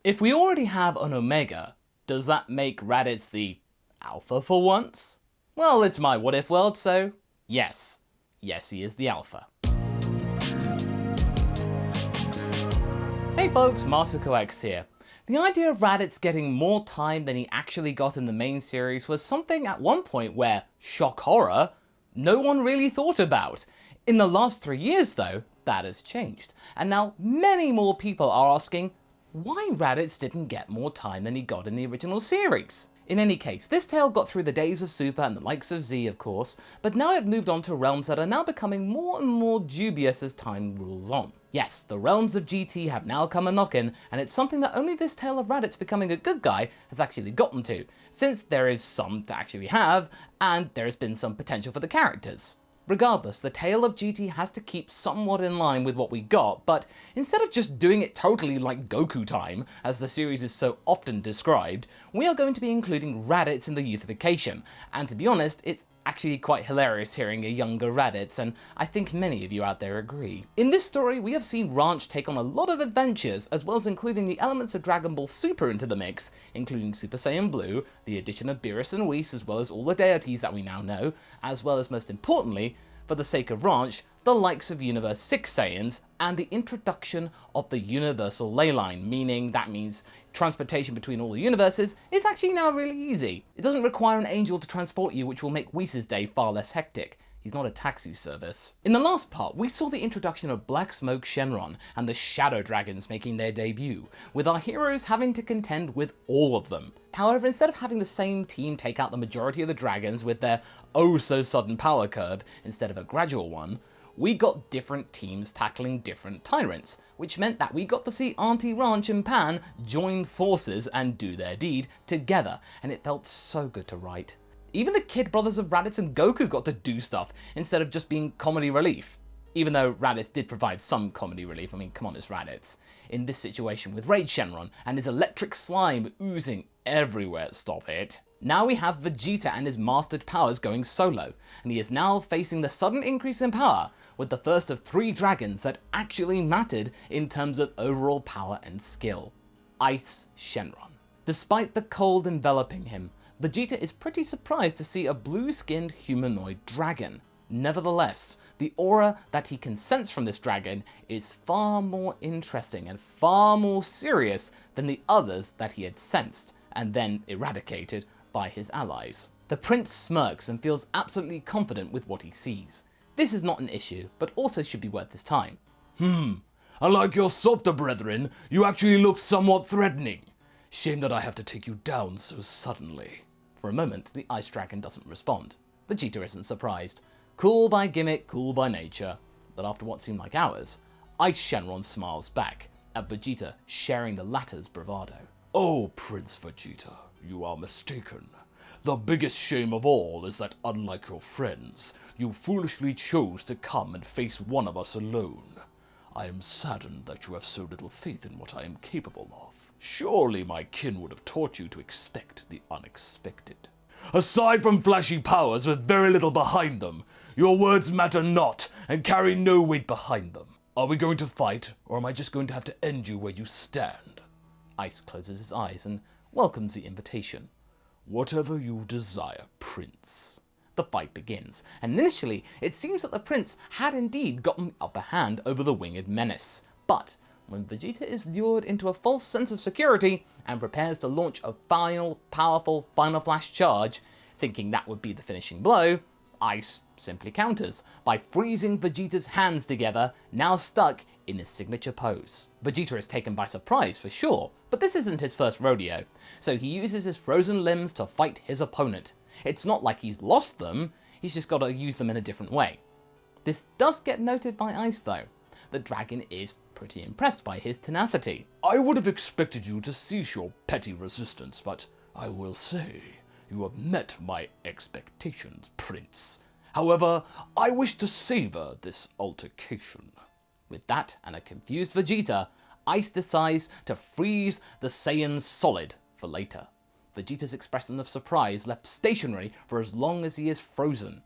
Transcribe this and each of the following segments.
If we already have an Omega, does that make Raditz the Alpha for once? Well, it's my what if world, so yes. Yes, he is the Alpha. Hey folks, MasakoX here. The idea of Raditz getting more time than he actually got in the main series was something at one point where, shock horror, no one really thought about. In the last 3 years though, that has changed, and now many more people are asking why Raditz didn't get more time than he got in the original series. In any case, this tale got through the days of Super and the likes of Z of course, but now it moved on to realms that are now becoming more and more dubious as time rolls on. Yes, the realms of GT have now come a-knockin', and it's something that only this tale of Raditz becoming a good guy has actually gotten to, since there is some to actually have, and there has been some potential for the characters. Regardless, the tale of GT has to keep somewhat in line with what we got, but instead of just doing it totally like Goku time, as the series is so often described, we are going to be including Raditz in the youthification, and to be honest, it's actually quite hilarious hearing a younger Raditz, and I think many of you out there agree. In this story, we have seen Ranch take on a lot of adventures, as well as including the elements of Dragon Ball Super into the mix, including Super Saiyan Blue, the addition of Beerus and Whis, as well as all the deities that we now know, as well as most importantly, for the sake of Ranch, the likes of Universe 6 Saiyans, and the introduction of the universal ley line, meaning that means transportation between all the universes is actually now really easy. It doesn't require an angel to transport you, which will make Whis' day far less hectic. He's not a taxi service. In the last part, we saw the introduction of Black Smoke Shenron and the Shadow Dragons making their debut, with our heroes having to contend with all of them. However, instead of having the same team take out the majority of the dragons with their oh-so-sudden power curve instead of a gradual one, we got different teams tackling different tyrants, which meant that we got to see Auntie Ranch and Pan join forces and do their deed together, and it felt so good to write. Even the kid brothers of Raditz and Goku got to do stuff instead of just being comedy relief. Even though Raditz did provide some comedy relief, I mean, come on, it's Raditz. In this situation with Rage Shenron and his electric slime oozing everywhere, stop it. Now we have Vegeta and his mastered powers going solo, and he is now facing the sudden increase in power with the first of 3 dragons that actually mattered in terms of overall power and skill. Eis Shenron. Despite the cold enveloping him, Vegeta is pretty surprised to see a blue-skinned humanoid dragon. Nevertheless, the aura that he can sense from this dragon is far more interesting and far more serious than the others that he had sensed and then eradicated by his allies. The prince smirks and feels absolutely confident with what he sees. This is not an issue, but also should be worth his time. Unlike your softer brethren, you actually look somewhat threatening. Shame that I have to take you down so suddenly. For a moment, the ice dragon doesn't respond. Vegeta isn't surprised. Cool by gimmick, cool by nature. But after what seemed like hours, Eis Shenron smiles back at Vegeta sharing the latter's bravado. Oh, Prince Vegeta, you are mistaken. The biggest shame of all is that, unlike your friends, you foolishly chose to come and face one of us alone. I am saddened that you have so little faith in what I am capable of. Surely my kin would have taught you to expect the unexpected. Aside from flashy powers with very little behind them, your words matter not and carry no weight behind them. Are we going to fight, or am I just going to have to end you where you stand? Ice closes his eyes and welcomes the invitation. Whatever you desire, Prince. The fight begins, and initially it seems that the prince had indeed gotten the upper hand over the winged menace. But when Vegeta is lured into a false sense of security and prepares to launch a powerful Final Flash charge, thinking that would be the finishing blow, Ice simply counters by freezing Vegeta's hands together, now stuck in his signature pose. Vegeta is taken by surprise for sure, but this isn't his first rodeo, so he uses his frozen limbs to fight his opponent. It's not like he's lost them, he's just got to use them in a different way. This does get noted by Ice though. The dragon is pretty impressed by his tenacity. I would have expected you to cease your petty resistance, but I will say, you have met my expectations, Prince. However, I wish to savor this altercation. With that and a confused Vegeta, Ice decides to freeze the Saiyans solid for later. Vegeta's expression of surprise left stationary for as long as he is frozen.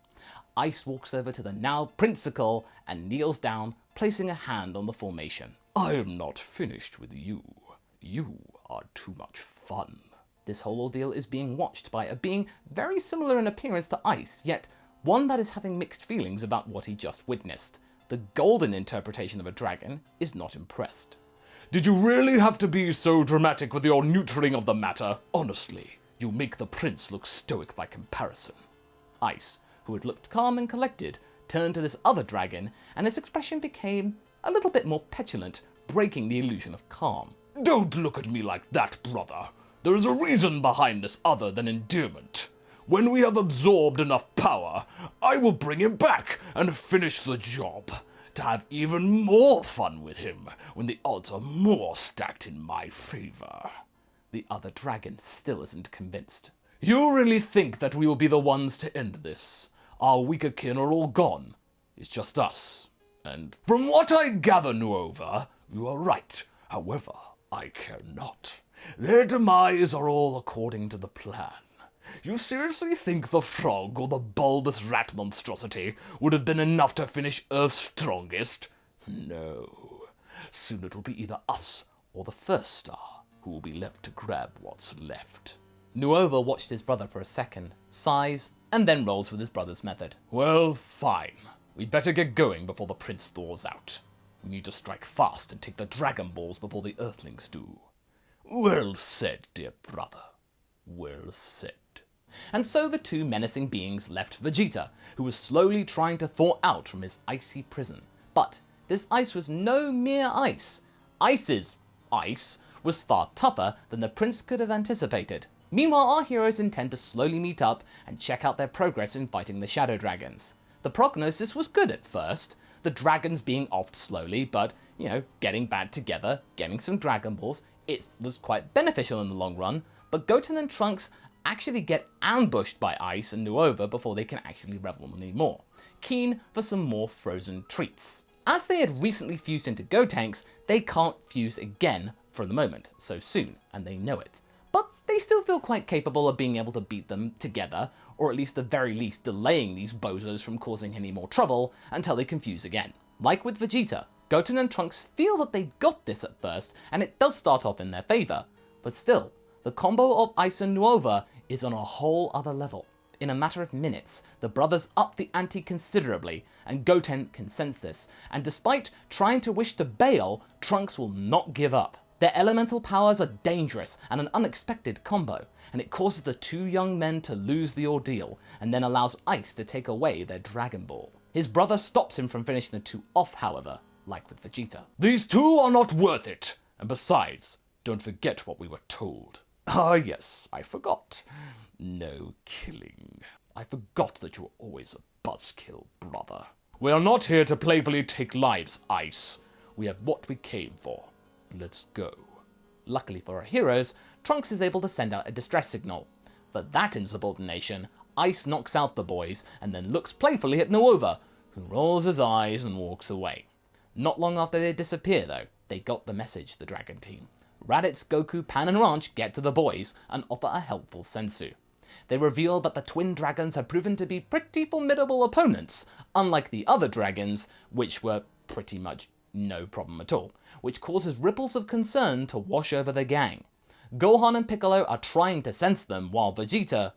Ice walks over to the now Princecle and kneels down, placing a hand on the formation. I am not finished with you. You are too much fun. This whole ordeal is being watched by a being very similar in appearance to Ice, yet one that is having mixed feelings about what he just witnessed. The golden interpretation of a dragon is not impressed. Did you really have to be so dramatic with your neutering of the matter? Honestly, you make the prince look stoic by comparison. Ice, who had looked calm and collected, turned to this other dragon, and his expression became a little bit more petulant, breaking the illusion of calm. Don't look at me like that, brother. There is a reason behind this other than endearment. When we have absorbed enough power, I will bring him back and finish the job, to have even more fun with him when the odds are more stacked in my favor. The other dragon still isn't convinced. You really think that we will be the ones to end this? Our weaker kin are all gone. It's just us. And from what I gather, Nuova, you are right. However, I care not. Their demise are all according to the plan. You seriously think the frog or the bulbous rat monstrosity would have been enough to finish Earth's strongest? No. Soon it will be either us or the first star who will be left to grab what's left. Nuova watched his brother for a second, sighs, and then rolls with his brother's method. Well, fine. We'd better get going before the prince thaws out. We need to strike fast and take the Dragon Balls before the Earthlings do. Well said, dear brother. Well said. And so the two menacing beings left Vegeta, who was slowly trying to thaw out from his icy prison. But this ice was no mere ice. Ice's ice was far tougher than the prince could have anticipated. Meanwhile, our heroes intend to slowly meet up and check out their progress in fighting the Shadow Dragons. The prognosis was good at first, the dragons being offed slowly, but, getting back together, getting some Dragon Balls, it was quite beneficial in the long run, but Goten and Trunks actually get ambushed by Ice and Nuova before they can actually revel anymore, keen for some more frozen treats. As they had recently fused into Gotenks, they can't fuse again for the moment, so soon, and they know it. But they still feel quite capable of being able to beat them together, or at least the very least delaying these bozos from causing any more trouble until they confuse again. Like with Vegeta, Goten and Trunks feel that they got this at first, and it does start off in their favour, but still, the combo of Ice and Nuova is on a whole other level. In a matter of minutes, the brothers up the ante considerably, and Goten can sense this, and despite trying to wish to bail, Trunks will not give up. Their elemental powers are dangerous and an unexpected combo, and it causes the two young men to lose the ordeal, and then allows Ice to take away their Dragon Ball. His brother stops him from finishing the two off, however, like with Vegeta. These two are not worth it, and besides, don't forget what we were told. Ah yes, I forgot. No killing. I forgot that you were always a buzzkill, brother. We are not here to playfully take lives, Ice. We have what we came for. Let's go. Luckily for our heroes, Trunks is able to send out a distress signal. But that insubordination, Ice knocks out the boys and then looks playfully at Nuova, who rolls his eyes and walks away. Not long after they disappear though, they got the message, the Dragon Team. Raditz, Goku, Pan and Ranch get to the boys and offer a helpful sensu. They reveal that the twin dragons have proven to be pretty formidable opponents, unlike the other dragons, which were pretty much no problem at all, which causes ripples of concern to wash over the gang. Gohan and Piccolo are trying to sense them, while Vegeta...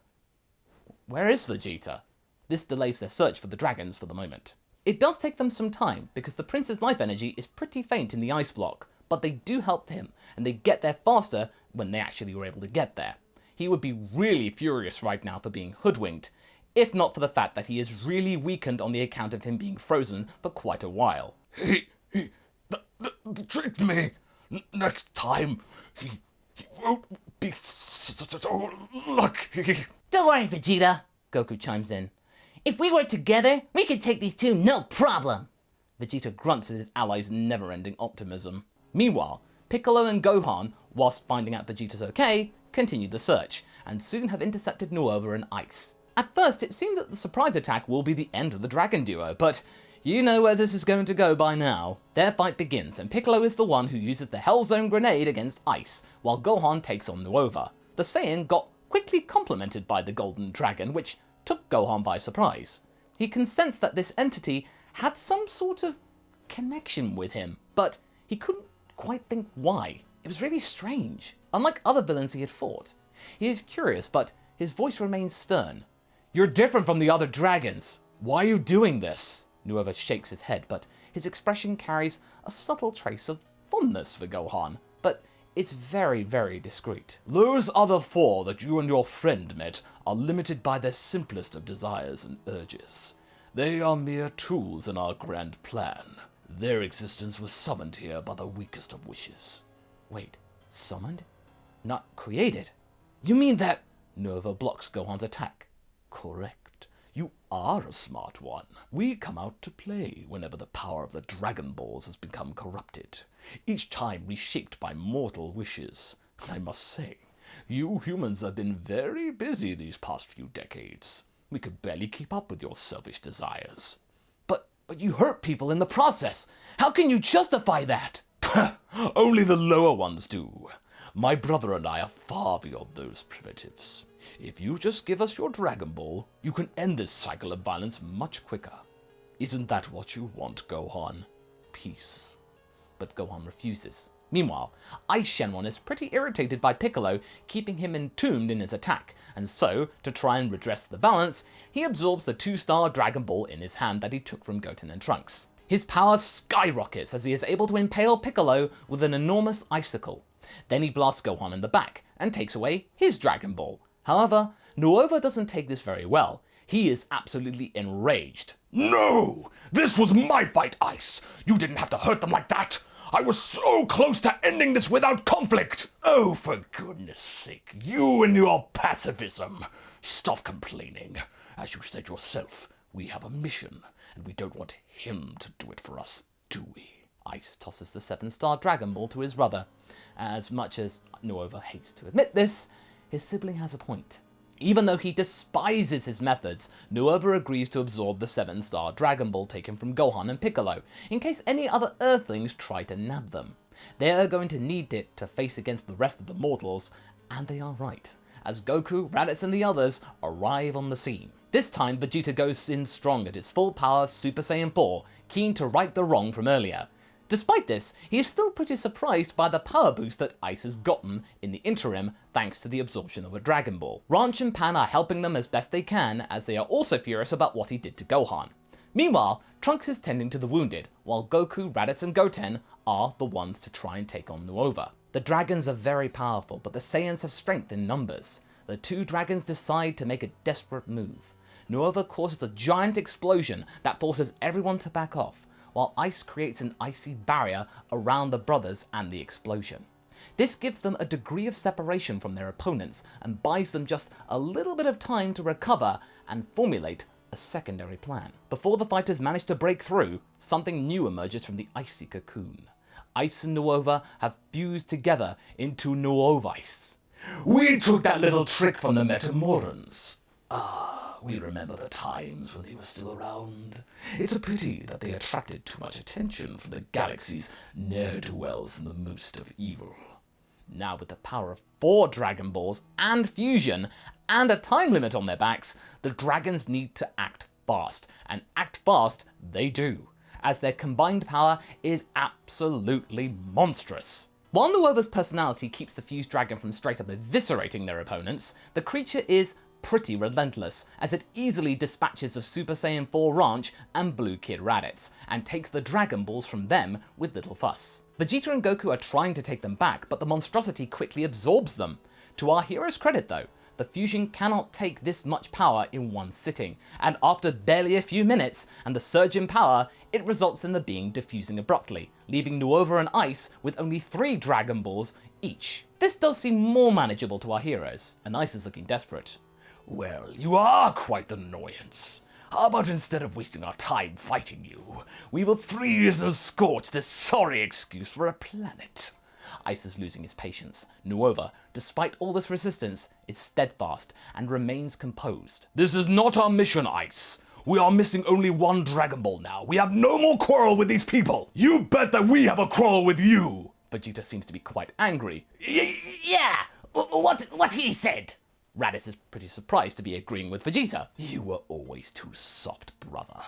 Where is Vegeta? This delays their search for the dragons for the moment. It does take them some time, because the prince's life energy is pretty faint in the ice block, but they do help him, and they get there faster when they actually were able to get there. He would be really furious right now for being hoodwinked, if not for the fact that he is really weakened on the account of him being frozen for quite a while. He tricked me. Next time, he won't be so lucky. Don't worry, Vegeta, Goku chimes in. If we work together, we can take these two no problem. Vegeta grunts at his allies' never-ending optimism. Meanwhile, Piccolo and Gohan, whilst finding out Vegeta's okay, continue the search, and soon have intercepted Nuova and Ice. At first, it seems that the surprise attack will be the end of the Dragon Duo, but you know where this is going to go by now. Their fight begins, and Piccolo is the one who uses the Hell Zone grenade against Ice, while Gohan takes on Nuova. The Saiyan got quickly complimented by the Golden Dragon, which took Gohan by surprise. He can sense that this entity had some sort of connection with him, but he couldn't quite think why. It was really strange. unlike other villains he had fought. He is curious, but his voice remains stern. "You're different from the other dragons. Why are you doing this?" Nuova shakes his head, but his expression carries a subtle trace of fondness for Gohan, but it's very, very discreet. "Those other four that you and your friend met are limited by their simplest of desires and urges. They are mere tools in our grand plan. Their existence was summoned here by the weakest of wishes." Wait, summoned? Not created? You mean that... Nuova blocks Gohan's attack. Correct. You are a smart one. We come out to play whenever the power of the Dragon Balls has become corrupted, each time reshaped by mortal wishes. I must say, you humans have been very busy these past few decades. We could barely keep up with your selfish desires. But you hurt people in the process. How can you justify that? Only the lower ones do. My brother and I are far beyond those primitives. If you just give us your Dragon Ball, you can end this cycle of violence much quicker. Isn't that what you want, Gohan? Peace. But Gohan refuses. Meanwhile, Ice Shenron is pretty irritated by Piccolo keeping him entombed in his attack, and so, to try and redress the balance, he absorbs the 2-star Dragon Ball in his hand that he took from Goten and Trunks. His power skyrockets as he is able to impale Piccolo with an enormous icicle. Then he blasts Gohan in the back and takes away his Dragon Ball. However, Nuova doesn't take this very well. He is absolutely enraged. "No! This was my fight, Ice! You didn't have to hurt them like that! I was so close to ending this without conflict! Oh, for goodness sake, you and your pacifism! Stop complaining. As you said yourself, we have a mission, and we don't want him to do it for us, do we?" Ice tosses the 7-star Dragon Ball to his brother. As much as Nuova hates to admit this, his sibling has a point. Even though he despises his methods, Nuova agrees to absorb the 7-star Dragon Ball taken from Gohan and Piccolo, in case any other Earthlings try to nab them. They are going to need it to face against the rest of the mortals, and they are right, as Goku, Raditz and the others arrive on the scene. This time, Vegeta goes in strong at his full power Super Saiyan 4, keen to right the wrong from earlier. Despite this, he is still pretty surprised by the power boost that Ice has gotten in the interim thanks to the absorption of a Dragon Ball. Ranch and Pan are helping them as best they can, as they are also furious about what he did to Gohan. Meanwhile, Trunks is tending to the wounded, while Goku, Raditz and Goten are the ones to try and take on Nuova. The dragons are very powerful, but the Saiyans have strength in numbers. The two dragons decide to make a desperate move. Nuova causes a giant explosion that forces everyone to back off, while Ice creates an icy barrier around the brothers and the explosion. This gives them a degree of separation from their opponents and buys them just a little bit of time to recover and formulate a secondary plan. Before the fighters manage to break through, something new emerges from the icy cocoon. Ice and Nuova have fused together into Nuovice. "We took that little trick from the Metamorans. We remember the times when they were still around. It's a pity that they attracted too much attention from the galaxy's ne'er-do-wells in the most of evil." Now with the power of 4 Dragon Balls and fusion, and a time limit on their backs, the dragons need to act fast, and act fast they do, as their combined power is absolutely monstrous. While Nuova's personality keeps the fused dragon from straight up eviscerating their opponents, the creature is pretty relentless, as it easily dispatches of Super Saiyan 4 Ranch and Blue Kid Raditz, and takes the Dragon Balls from them with little fuss. Vegeta and Goku are trying to take them back, but the monstrosity quickly absorbs them. To our hero's credit though, the fusion cannot take this much power in one sitting, and after barely a few minutes and the surge in power, it results in the being diffusing abruptly, leaving Nuova and Ice with only 3 Dragon Balls each. This does seem more manageable to our heroes, and Ice is looking desperate. "Well, you are quite an annoyance. How about instead of wasting our time fighting you, we will freeze and scorch this sorry excuse for a planet?" Ice is losing his patience. Nuova, despite all this resistance, is steadfast and remains composed. "This is not our mission, Ice. We are missing only 1 Dragon Ball now. We have no more quarrel with these people. You bet that we have a quarrel with you." Vegeta seems to be quite angry. Yeah, what he said. Raditz is pretty surprised to be agreeing with Vegeta. "You were always too soft, brother."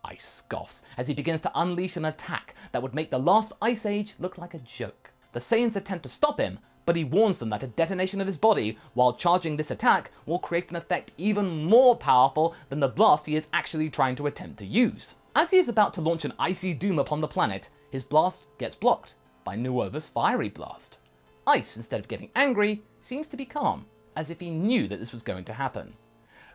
Ice scoffs as he begins to unleash an attack that would make the last Ice Age look like a joke. The Saiyans attempt to stop him, but he warns them that a detonation of his body while charging this attack will create an effect even more powerful than the blast he is actually trying to attempt to use. As he is about to launch an icy doom upon the planet, his blast gets blocked by Nuova's fiery blast. Ice, instead of getting angry, seems to be calm, as if he knew that this was going to happen.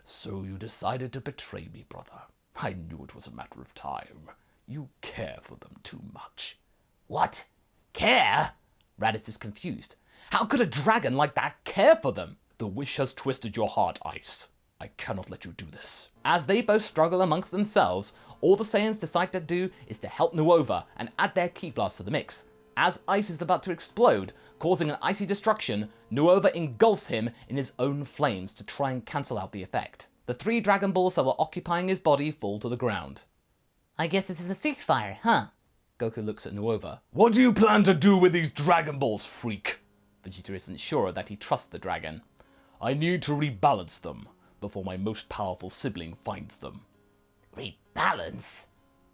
So you decided to betray me, brother. I knew it was a matter of time. You care for them too much. What? Care? Raditz is confused. How could a dragon like that care for them? The wish has twisted your heart, Ice. I cannot let you do this. As they both struggle amongst themselves, all the Saiyans decide to do is to help Nuova and add their ki blast to the mix. As Ice is about to explode, causing an icy destruction, Nuova engulfs him in his own flames to try and cancel out the effect. The 3 Dragon Balls that were occupying his body fall to the ground. I guess this is a ceasefire, huh? Goku looks at Nuova. What do you plan to do with these Dragon Balls, freak? Vegeta isn't sure that he trusts the dragon. I need to rebalance them before my most powerful sibling finds them. Rebalance?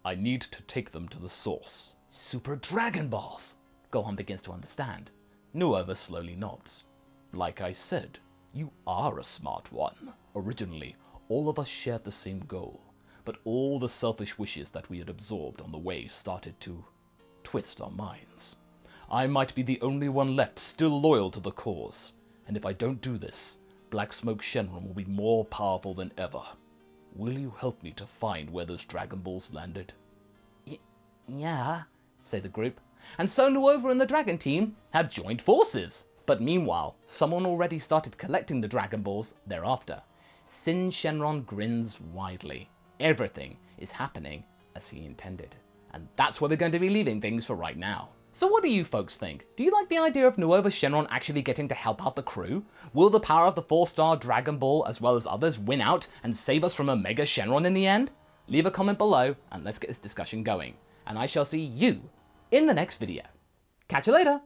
I need to take them to the source. Super Dragon Balls! Gohan begins to understand. Nuova slowly nods. Like I said, you are a smart one. Originally, all of us shared the same goal, but all the selfish wishes that we had absorbed on the way started to twist our minds. I might be the only one left still loyal to the cause, and if I don't do this, Black Smoke Shenron will be more powerful than ever. Will you help me to find where those Dragon Balls landed? Yeah, say the group. And so Nuova and the Dragon team have joined forces. But meanwhile, someone already started collecting the Dragon Balls thereafter. Sin Shenron grins widely. Everything is happening as he intended. And that's where we're going to be leaving things for right now. So what do you folks think? Do you like the idea of Nuova Shenron actually getting to help out the crew? Will the power of the 4-star Dragon Ball as well as others win out and save us from a Mega Shenron in the end? Leave a comment below and let's get this discussion going. And I shall see you in the next video. Catch you later!